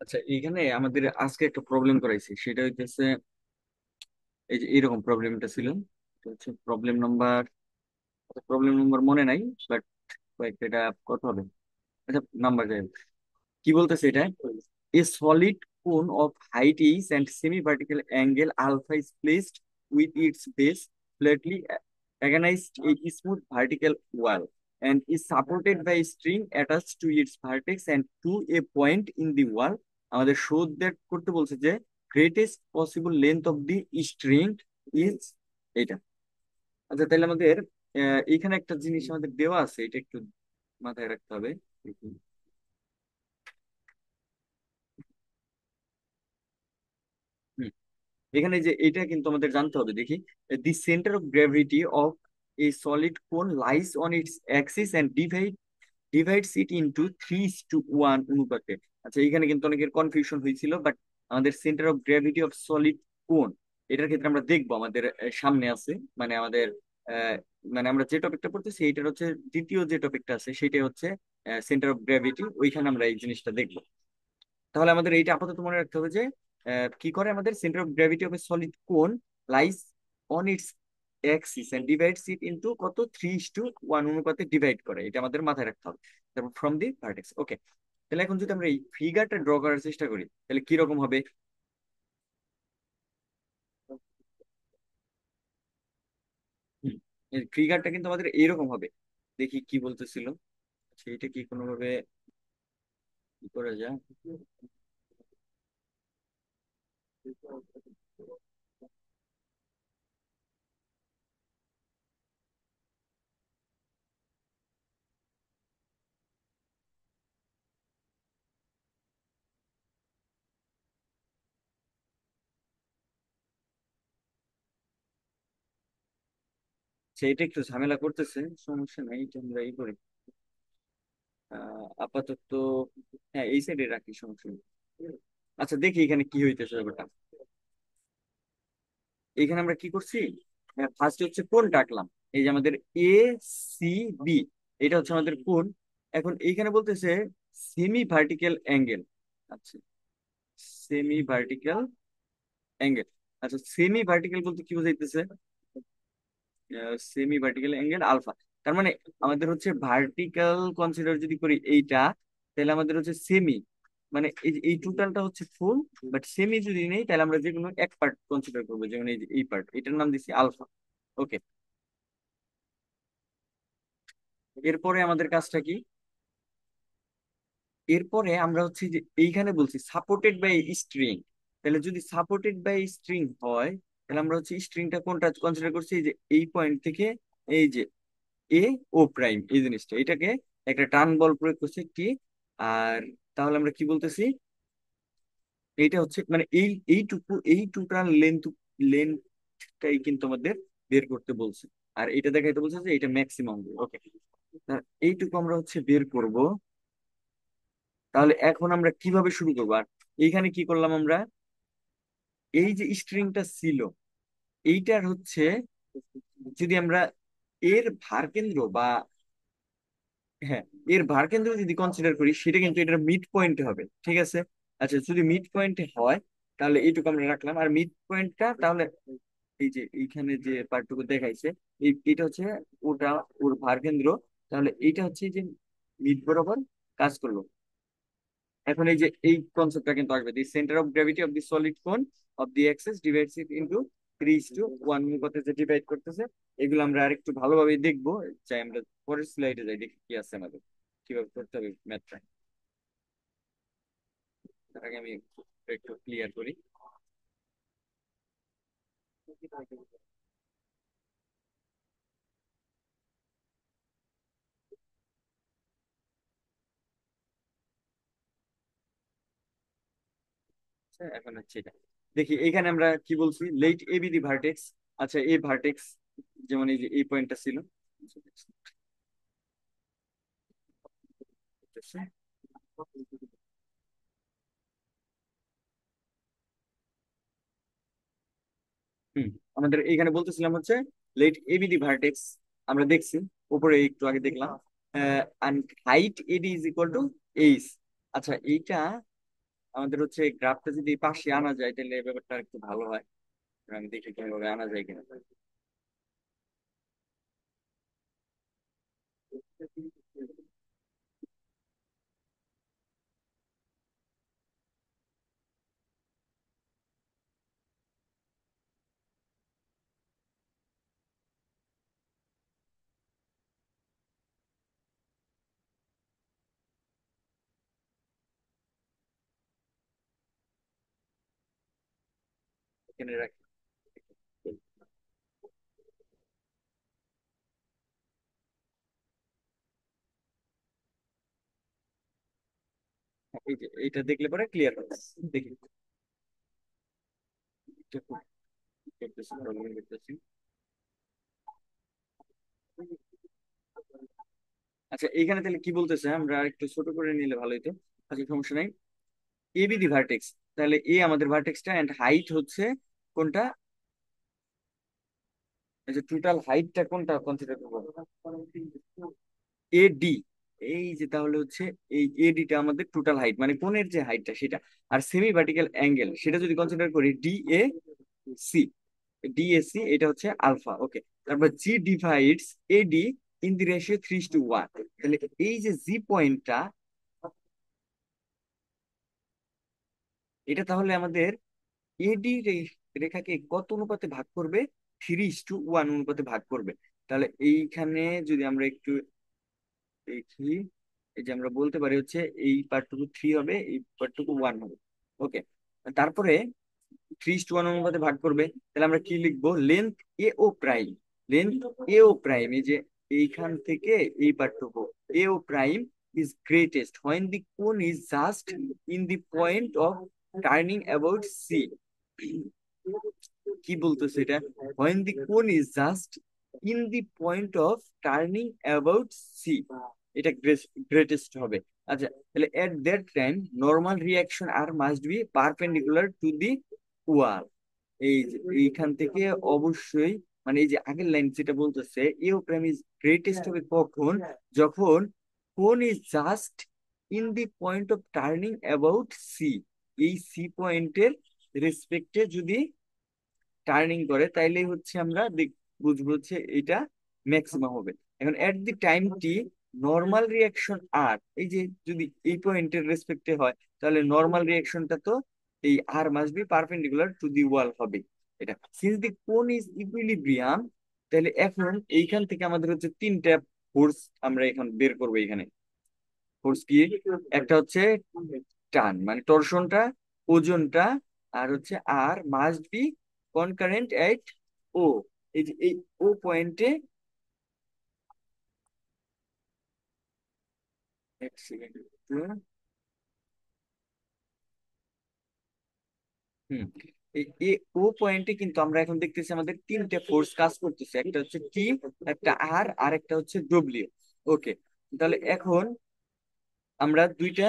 আচ্ছা, এইখানে আমাদের আজকে একটা প্রবলেম করাইছে, সেটা হইতেছে এই যে এরকম প্রবলেমটা ছিল। এটা হচ্ছে প্রবলেম নাম্বার মনে নাই, বাট এটা কত হবে? আচ্ছা, নাম্বার যাই হোক। কি বলতেছে এটা? A solid cone of height H and semi vertical angle alpha is placed with its base flatly against a smooth vertical wall and is supported by a string attached to its vertex and to a point in the wall. আমাদের show that করতে বলছে যে greatest possible length of the string is এটা। আচ্ছা, তাহলে আমাদের এখানে একটা জিনিস আমাদের দেওয়া আছে, এটা একটু মাথায় রাখতে হবে। হুম, এখানে যে এটা কিন্তু আমাদের জানতে হবে, দেখি। The centre of gravity of a solid cone lies on its axis and divides it into 3:1 অনুপাতে। আচ্ছা, এখানে কিন্তু অনেকের কনফিউশন হয়েছিল, বাট আমাদের centre of gravity of solid কোন, এটার ক্ষেত্রে আমরা দেখবো আমাদের সামনে আছে, মানে আমাদের আহ, মানে আমরা যে টপিকটা পড়তেছি এইটার হচ্ছে দ্বিতীয় যে টপিকটা আছে সেটাই হচ্ছে সেন্টার অফ গ্র্যাভিটি, ওইখানে আমরা এই জিনিসটা দেখবো। তাহলে আমাদের এইটা আপাতত মনে রাখতে হবে যে কি করে আমাদের centre of gravity of a solid cone lies on its axis and divides it into কত 3:1 অনুপাতে ডিভাইড করে, এটা আমাদের মাথায় রাখতে হবে। তারপর ফ্রম দি ভার্টেক্স, ওকে। তাহলে এখন যদি আমরা এই ফিগারটা ড্র করার চেষ্টা করি, তাহলে কি রকম হবে? ফিগারটা কিন্তু আমাদের এইরকম হবে। দেখি কি বলতেছিল। আচ্ছা, এটা কি কোনোভাবে কি করা যায়? সেটা একটু ঝামেলা করতেছে, সমস্যা নাই, এটা আমরা এই করি। আপাতত হ্যাঁ, এই সাইডে রাখি, সমস্যা নেই। আচ্ছা, দেখি এখানে কি হইতেছে ব্যাপারটা। এখানে আমরা কি করছি? ফার্স্ট হচ্ছে কোণটা আঁকলাম। এই যে আমাদের এ সি বি, এটা হচ্ছে আমাদের কোণ। এখন এইখানে বলতেছে সেমি ভার্টিক্যাল অ্যাঙ্গেল। আচ্ছা, সেমি ভার্টিক্যাল অ্যাঙ্গেল। আচ্ছা, সেমি ভার্টিক্যাল বলতে কি বোঝাইতেছে? Semi vertical angle alpha. তার মানে আমাদের হচ্ছে ভার্টিক্যাল কনসিডার যদি করি এইটা, তাহলে আমাদের হচ্ছে সেমি, মানে এই টোটালটা হচ্ছে ফুল, বাট সেমি যদি নেই তাহলে আমরা যে কোনো এক পার্ট কনসিডার করবো, যেমন এই যে এই পার্ট, এটার নাম দিচ্ছি আলফা। ওকে, এরপরে আমাদের কাজটা কি? এরপরে আমরা হচ্ছে যে এইখানে বলছি সাপোর্টেড বাই স্ট্রিং। তাহলে যদি সাপোর্টেড বাই স্ট্রিং হয়, তাহলে আমরা হচ্ছে স্ট্রিংটা কোনটা কনসিডার করছি? এই যে এই পয়েন্ট থেকে এই যে এ ও প্রাইম, এই জিনিসটা, এটাকে একটা টান বল প্রয়োগ করছে কি। আর তাহলে আমরা কি বলতেছি? এইটা হচ্ছে মানে এইটুকু, এই টোটাল লেন্থটাই কিন্তু আমাদের বের করতে বলছে। আর এটা দেখাইতে বলছে যে এটা ম্যাক্সিমাম। ওকে, এইটুকু আমরা হচ্ছে বের করব। তাহলে এখন আমরা কিভাবে শুরু করবো? আর এইখানে কি করলাম আমরা? এই যে স্ট্রিংটা ছিল, এইটার হচ্ছে যদি আমরা এর ভারকেন্দ্র বা হ্যাঁ, এর ভারকেন্দ্র যদি কনসিডার করি, সেটা কিন্তু এটার মিড পয়েন্ট হবে, ঠিক আছে? আচ্ছা, যদি মিড পয়েন্টে হয় তাহলে এইটুকু আমরা রাখলাম। আর মিড পয়েন্টটা তাহলে এই যে এইখানে যে পার্টটুকু দেখাইছে, এটা হচ্ছে ওটা, ওর ভারকেন্দ্র। তাহলে এইটা হচ্ছে যে মিড বরাবর কাজ করলো। এখন এই যে এই কনসেপ্টটা কিন্তু আসবে, the centre of gravity of the solid cone of the axis divides it into 3:1 অনুপাতে যে ডিভাইড করতেছে। এগুলো আমরা আরেকটু ভালোভাবে দেখবো। চাই আমরা পরের স্লাইডে যাই, দেখি কি আছে আমাদের, কিভাবে করতে হবে ম্যাথটা। তার আগে আমি একটু ক্লিয়ার করি। আচ্ছা, এখন হচ্ছে এটা দেখি, এখানে আমরা কি বলছি, let A B the vertex. আচ্ছা, এই ভার্টেক্স যেমন এই যে এই পয়েন্টটা ছিল। হুম, আমাদের এইখানে বলতেছিলাম হচ্ছে let A B the vertex. আমরা দেখছি উপরে একটু আগে দেখলাম, height eddy is equal to H. আচ্ছা, এইটা আমাদের হচ্ছে গ্রাফটা যদি পাশে আনা যায় তাহলে ব্যাপারটা একটু ভালো হয়। আমি দেখি কিভাবে আনা যায় কিনা। এখানে রাখি। এই যে এইটা দেখলে পরে ক্লিয়ার হবে। দেখি এটা খুব করতেছি, প্রবলেম করতেছি। আচ্ছা এইখানে তাহলে কি বলতেছে, আমরা একটু ছোট করে নিলে ভালো হতো। আচ্ছা সমস্যা নাই। এ বি দি ভার্টেক্স, তাহলে এ আমাদের ভার্টেক্সটা এন্ড হাইট হচ্ছে কোনটা, এই যে টোটাল হাইটটা কোনটা কনসিডার করবো, এডি। এই যে তাহলে হচ্ছে এই এডিটা আমাদের টোটাল হাইট মানে কোণের যে হাইটটা সেটা। আর সেমি ভার্টিক্যাল অ্যাঙ্গেল সেটা যদি কনসিডার করি ডি এ সি, ডিএসসি এটা হচ্ছে আলফা। ওকে, তারপর G divides AD in the ratio 3:1। তাহলে এই যে জি পয়েন্টটা, এটা তাহলে আমাদের এডি রেখাকে কত অনুপাতে ভাগ করবে, 3:1 অনুপাতে ভাগ করবে। তাহলে এইখানে যদি আমরা একটু দেখি, এই যে আমরা বলতে পারি হচ্ছে এই পার্টটুকু থ্রি হবে, এই পার্টটুকু ওয়ান হবে। ওকে, তারপরে 3:1 অনুপাতে ভাগ করবে। তাহলে আমরা কি লিখবো, length A O prime, length A O prime, এই যে এইখান থেকে এই পার্টটুকু A O prime is greatest when the cone is just in the point of turning about C. কি বলতেছে এটা, when the cone is just in the point of turning about C, এটা গ্রেটেস্ট হবে। আচ্ছা তাহলে at that time normal reaction R must be perpendicular to the wall. এই যে এইখান থেকে অবশ্যই, মানে এই যে আগের লাইন যেটা বলতেছে এও প্রাইম ইজ গ্রেটেস্ট হবে কখন, যখন কোন is just in the point of turning about C, এই সি পয়েন্টের রেসপেক্টে যদি টার্নিং করে তাইলেই হচ্ছে আমরা বুঝবো হচ্ছে এটা ম্যাক্সিমাম হবে। এখন at the time T normal reaction R, এই যে যদি এই পয়েন্টের রেসপেক্টে হয় তাহলে নর্মাল রিয়াকশনটা তো এই R must be perpendicular to the wall হবে। এটা since the cone is equilibrium, তাহলে এখন এইখান থেকে আমাদের হচ্ছে তিনটা ফোর্স আমরা এখন বের করবো এখানে। ফোর্স কি, একটা হচ্ছে টান মানে টরশনটা, ওজনটা, আর হচ্ছে আর মাস্ট বি কনকারেন্ট এট ও, এই যে এই ও পয়েন্টে। এক সেকেন্ড। হুম, এই ও পয়েন্টে কিন্তু আমরা এখন দেখতেছি আমাদের তিনটে ফোর্স কাজ করতেছে, একটা হচ্ছে টি, একটা আর, আর একটা হচ্ছে ডব্লিউ। ওকে, তাহলে এখন আমরা দুইটা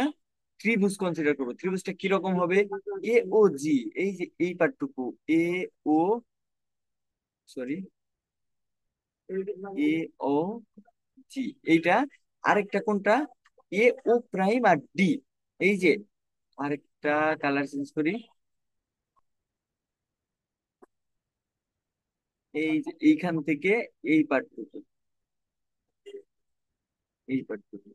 ত্রিভুজ কনসিডার করবো। ত্রিভুজটা কিরকম হবে, এ ও জি, এই যে এই পার্টটুকু এ ও, সরি, এ ও জি, এইটা। আরেকটা কোনটা, এ ও প্রাইম আর ডি, এই যে আরেকটা কালার চেঞ্জ করি, এই যে এইখান থেকে এই পার্টটুকু, এই পার্টটুকু,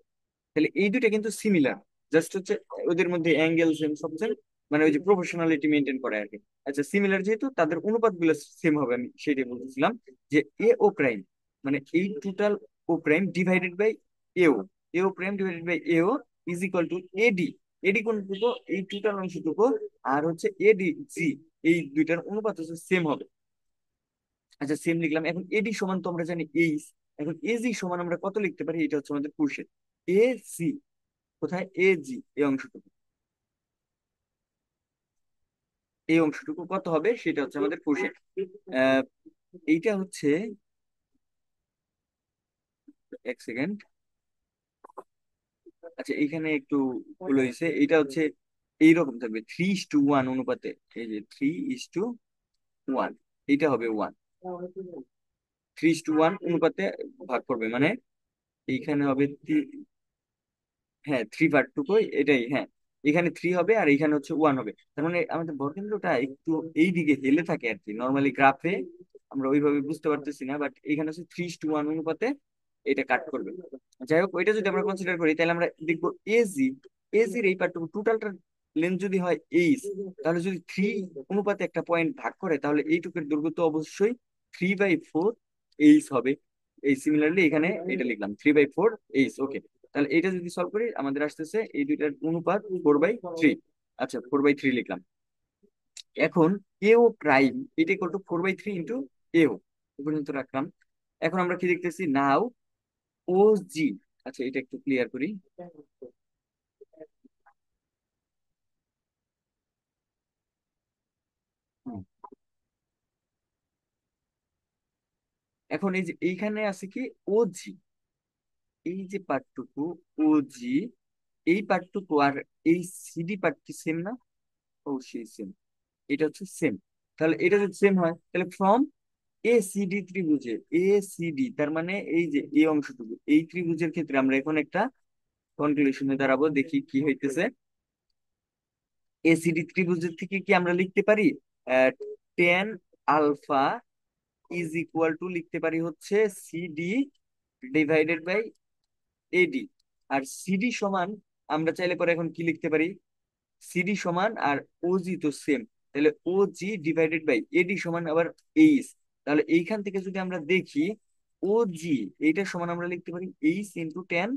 তাহলে এই দুইটা কিন্তু সিমিলার, জাস্ট হচ্ছে ওদের মধ্যে অ্যাঙ্গেল সেম সব সেম, মানে ওই যে প্রফেশনালিটি মেনটেন করে আর কি। আচ্ছা সিমিলার যেহেতু তাদের অনুপাত গুলো সেম হবে, আমি সেটাই বলতেছিলাম যে এ ও প্রাইম মানে এই total O prime divided by AO, AO prime divided by AO is equal to AD. AD কোনটুকু, এই টোটাল অংশটুকু, আর হচ্ছে এডি জি, এই দুইটার অনুপাত হচ্ছে সেম হবে। আচ্ছা সেম লিখলাম। এখন এডি সমান তো আমরা জানি এইচ, এখন এজি সমান আমরা কত লিখতে পারি, এটা হচ্ছে আমাদের কোষের এ সি, কোথায় এ জি, এই অংশটুকু, এই অংশটুকু কত হবে সেটা হচ্ছে আমাদের কোষের। আহ এইটা হচ্ছে, এক সেকেন্ড, আচ্ছা এখানে একটু ভুল হয়েছে, এটা হচ্ছে এইরকম থাকবে 3:1 অনুপাতে, এই যে 3:1, এইটা হবে ওয়ান, 3:1 অনুপাতে ভাগ করবে মানে এইখানে হবে হ্যাঁ থ্রি পার্ট টুকু এটাই, হ্যাঁ এখানে থ্রি হবে আর এখানে হচ্ছে ওয়ান হবে। তার মানে আমাদের বর্গেন্দ্রটা একটু এই দিকে হেলে থাকে আর কি, নর্মালি গ্রাফে আমরা ওইভাবে বুঝতে পারতেছি না, বাট এখানে হচ্ছে 3:1 অনুপাতে এটা কাট করবে। যাই হোক, ওইটা যদি আমরা কনসিডার করি তাহলে আমরা দেখবো এজি, এজির এই পার্টটুকু টোটালটার লেন্থ যদি হয় এইচ, তাহলে যদি 3 অনুপাতে একটা পয়েন্ট ভাগ করে তাহলে এইটুকুর দৈর্ঘ্য তো অবশ্যই 3/4 এইচ হবে। এই সিমিলারলি এখানে এটা লিখলাম 3/4 এইচ। ওকে, তাহলে এটা যদি সলভ করি আমাদের আসতেছে এই দুইটার অনুপাত 4/3। আচ্ছা, 4/3 লিখলাম। এখন এও প্রাইম এটা ইকুয়াল টু 4/3 ইন্টু এও, এ পর্যন্ত রাখলাম। এখন আমরা কি দেখতেছি নাও ও জি। আচ্ছা, এটা একটু ক্লিয়ার করি। হুম, এখন এই যে এইখানে আছে কি ও জি, এই যে পার্টটুকু ও জি, এই পার্টটুকু আর এই সিডি পার্ট কি সেম না? অবশ্যই সেম, এটা হচ্ছে সেম। তাহলে এটা যদি সেম হয় তাহলে ফ্রম এ সিডি ত্রিভুজে, এ সিডি তার মানে এই যে এই অংশটুকু, এই ত্রিভুজের ক্ষেত্রে আমরা এখন একটা কনক্লুশনে দাঁড়াবো, দেখি কি হইতেছে। এসিডি ত্রিভুজের থেকে কি আমরা লিখতে পারি tan alpha is equal to লিখতে পারি হচ্ছে সিডি ডিভাইডেড বাই এডি। আর সিডি সমান আমরা চাইলে পরে এখন কি লিখতে পারি, সিডি সমান আর ওজি তো সেম, তাহলে ওজি ডিভাইডেড বাই এডি সমান আবার এইচ। তাহলে এইখান থেকে যদি আমরা দেখি ওজি এইটার সমান আমরা লিখতে পারি এইচ ইন্টু টেন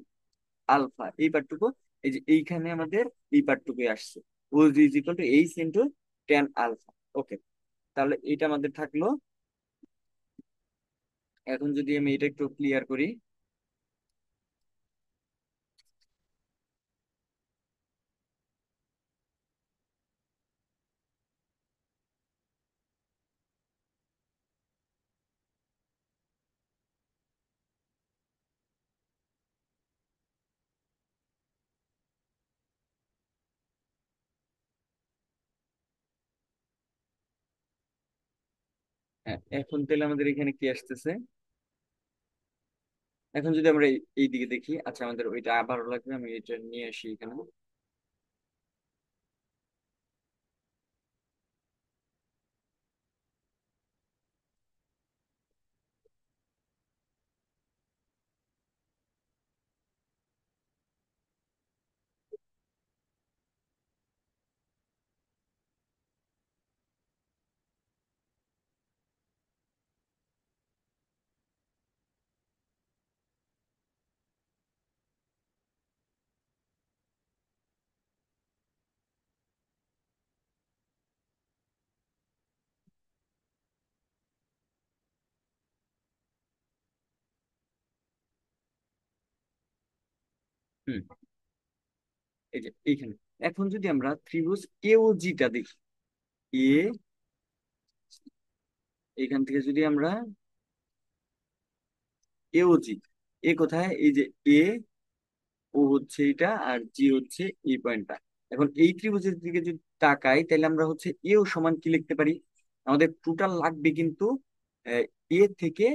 আলফা, এই পার্টটুকু এই যে এইখানে আমাদের এই পার্টটুকু আসছে, OG is equal to H into tan alpha. Okay, তাহলে এটা আমাদের থাকলো। এখন যদি আমি এটা একটু ক্লিয়ার করি। হ্যাঁ, এখন তাহলে আমাদের এখানে কি আসতেছে, এখন যদি আমরা এই দিকে দেখি। আচ্ছা, আমাদের ওইটা আবারও লাগবে, আমি এটা নিয়ে আসি এখানে। হুম, এই যে এইখানে এখন যদি আমরা ত্রিভুজ এওজিটা দেখি, এ এখান থেকে যদি আমরা এওজি, এ কোথায়, এই যে এ ও হচ্ছে এটা আর জি হচ্ছে এই পয়েন্টটা। এখন এই ত্রিভুজের দিকে যদি তাকাই তাহলে আমরা হচ্ছে এও সমান কি লিখতে পারি, আমাদের টোটাল লাগবে কিন্তু এ থেকে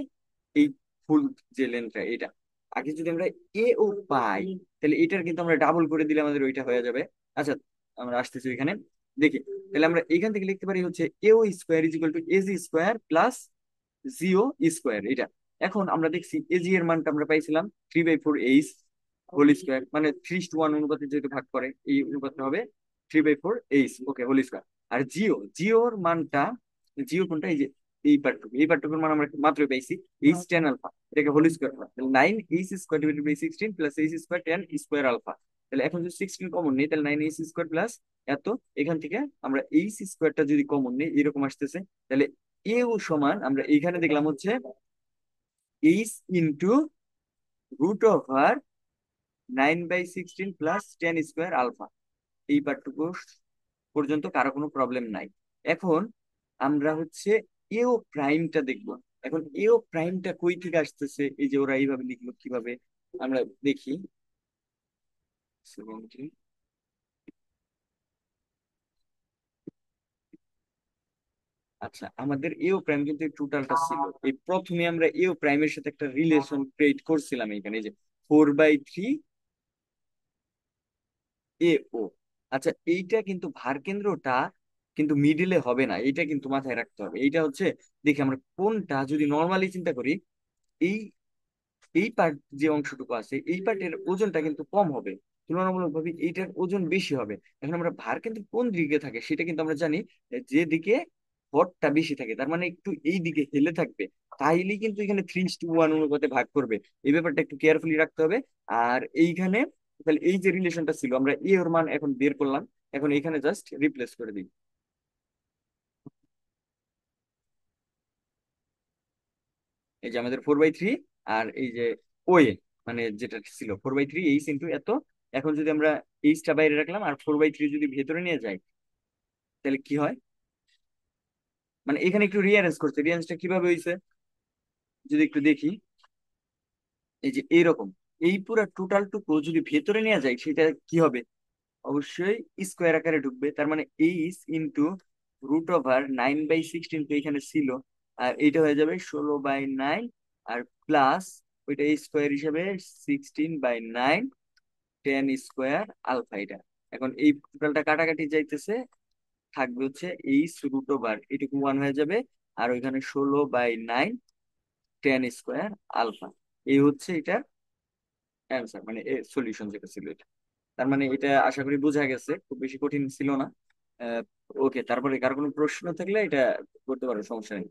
এই ফুল যে লেন্থটা এটা, আগে যদি আমরা এ ও পাই তাহলে এটার কিন্তু আমরা ডাবল করে দিলে আমাদের ওইটা হয়ে যাবে। আচ্ছা, আমরা আসতেছি এখানে দেখি। তাহলে আমরা এখান থেকে লিখতে পারি হচ্ছে A O square is equal to AG square plus GO square এটা। এখন আমরা দেখছি এজি এর মানটা আমরা পাইছিলাম 3/4 এইচ হোল স্কোয়ার, মানে 3:1 অনুপাতে যেহেতু ভাগ করে এই অনুপাতটা হবে 3/4 এইচ। ওকে, হোল স্কোয়ার। আর জিওর মানটা, জিও কোনটা, এই যে এই পার্টটুকু, এই পার্টটুকুর মান আমরা মাত্র পাইছি এইচ টেন আলফা, এটাকে হোল স্কোয়ার করা তাহলে 9 H square divided by 16 plus H square tan square alpha. তাহলে এখন যদি 16 কমন নেই তাহলে 9 এইচ স্কোয়ার প্লাস এত, এখান থেকে আমরা এইচ স্কোয়ারটা যদি কমন নেই এরকম আসতেছে। তাহলে এও সমান আমরা এইখানে দেখলাম হচ্ছে H into root over 9/16 plus tan square alpha. এই পার্টটুকু পর্যন্ত কারো কোনো প্রবলেম নাই। এখন আমরা হচ্ছে এও প্রাইমটা দেখবো। এখন এও প্রাইমটা কই থেকে আসতেছে, এই যে ওরা এইভাবে লিখলো কিভাবে, আমরা দেখি। 70, আচ্ছা আমাদের এও প্রাইম কিন্তু টোটালটা ছিল, এই প্রথমে আমরা এও প্রাইমের সাথে একটা রিলেশন ক্রিয়েট করছিলাম এখানে, এই যে 4/3 এ ও। আচ্ছা, এইটা কিন্তু ভার কেন্দ্রটা কিন্তু মিডিলে হবে না, এটা কিন্তু মাথায় রাখতে হবে। এইটা হচ্ছে, দেখি আমরা কোনটা যদি নর্মালি চিন্তা করি, এই এই পার্ট যে অংশটুকু আছে এই পার্টের ওজনটা কিন্তু কম হবে, তুলনামূলকভাবে এইটার ওজন বেশি হবে। এখন আমরা ভার কিন্তু কোন দিকে থাকে সেটা কিন্তু আমরা জানি, যে দিকে ভরটা বেশি থাকে তার মানে একটু এই দিকে হেলে থাকবে, তাইলেই কিন্তু এখানে 3:1 অনুপাতে ভাগ করবে। এই ব্যাপারটা একটু কেয়ারফুলি রাখতে হবে। আর এইখানে তাহলে এই যে রিলেশনটা ছিল, আমরা এ ওর মান এখন বের করলাম, এখন এখানে জাস্ট রিপ্লেস করে দিই। এই যে আমাদের 4/3, আর এই যে ওয়ে মানে যেটা ছিল 4/3 এইচ ইন্টু এত। এখন যদি আমরা এইচটা বাইরে রাখলাম আর 4/3 যদি ভেতরে নিয়ে যাই, তাহলে কি হয়? মানে এখানে একটু রিয়ারেঞ্জ করছে, রিয়ারেঞ্জটা কিভাবে হয়েছে যদি একটু দেখি। এই যে এইরকম, এই পুরো টোটাল টুকু যদি ভেতরে নিয়ে যায় সেটা কি হবে? অবশ্যই স্কোয়ার আকারে ঢুকবে। তার মানে এইচ ইন্টু √9/16 তো এখানে ছিল, আর এইটা হয়ে যাবে 16/9, আর প্লাস ওইটা স্কোয়ার হিসেবে 16/9 10 স্কোয়ার আলফা এটা। এখন এই টোটালটা কাটাকাটি যাইতেছে, থাকবে হচ্ছে এইচ√, এটুকু 1 হয়ে যাবে, আর ওইখানে 16/9 10 স্কোয়ার আলফা। এই হচ্ছে এটা অ্যান্সার, মানে সলিউশন যেটা ছিল এটা। তার মানে এটা আশা করি বোঝা গেছে, খুব বেশি কঠিন ছিল না। ওকে, তারপরে কার কোনো প্রশ্ন থাকলে এটা করতে পারো, সমস্যা নেই।